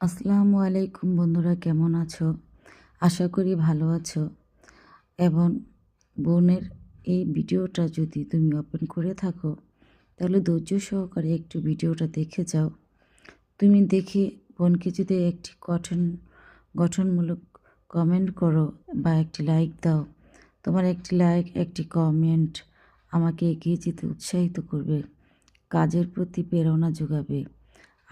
আসসালামু আলাইকুম বন্ধুরা, কেমন আছো? আশা করি ভালো আছো। এবং বোনের এই ভিডিওটা যদি তুমি ওপেন করে থাকো, তাহলে ধৈর্য সহকারে একটু ভিডিওটা দেখে যাও। তুমি দেখে বোনকে যদি একটি গঠনমূলক কমেন্ট করো বা একটি লাইক দাও, তোমার একটি লাইক, একটি কমেন্ট আমাকে এগিয়ে যেতে উৎসাহিত করবে, কাজের প্রতি প্রেরণা যোগাবে।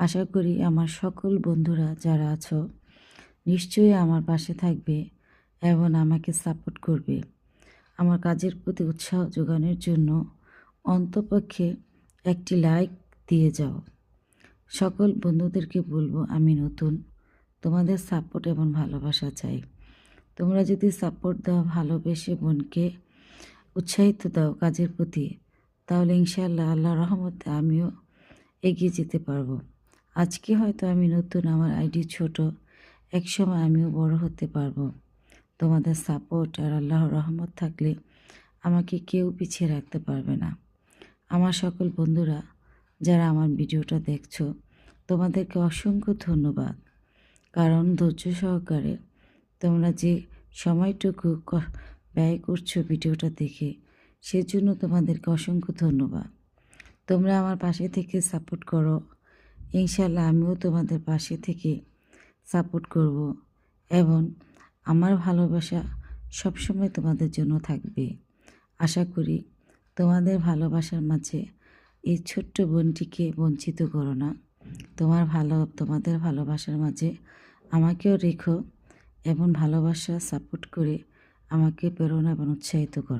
আশা করি আমার সকল বন্ধুরা যারা আছো নিশ্চয়ই আমার পাশে থাকবে এবং আমাকে সাপোর্ট করবে। আমার কাজের প্রতি উৎসাহ যোগানোর জন্য অন্তপক্ষে একটি লাইক দিয়ে যাও। সকল বন্ধুদেরকে বলবো, আমি নতুন, তোমাদের সাপোর্ট এবং ভালোবাসা চাই। তোমরা যদি সাপোর্ট দাও, ভালোবেসে বোনকে উৎসাহিত দাও কাজের প্রতি, তাহলে ইনশাআল্লাহ আল্লাহর রহমতে আমিও এগিয়ে যেতে পারবো। আজকে হয়তো আমি নতুন, আমার আইডি ছোট, একসময় আমিও বড় হতে পারবো। তোমাদের সাপোর্ট আর আল্লাহর রহমত থাকলে আমাকে কেউ পিছিয়ে রাখতে পারবে না। আমার সকল বন্ধুরা যারা আমার ভিডিওটা দেখছো, তোমাদেরকে অসংখ্য ধন্যবাদ। কারণ ধৈর্য সহকারে তোমরা যে সময়টুকু ব্যয় করছো ভিডিওটা দেখে, সেজন্য তোমাদেরকে অসংখ্য ধন্যবাদ। তোমরা আমার পাশে থেকে সাপোর্ট করো, ইনশাআল্লাহ আমিও তোমাদের পাশে থেকে সাপোর্ট করব এবং আমার ভালোবাসা সবসময় তোমাদের জন্য থাকবে। আশা করি তোমাদের ভালোবাসার মাঝে এই ছোট্ট বোনটিকে বঞ্চিত করো না। তোমাদের ভালোবাসার মাঝে আমাকেও রেখো এবং ভালোবাসা সাপোর্ট করে আমাকে প্রেরণা এবং উৎসাহিত করো।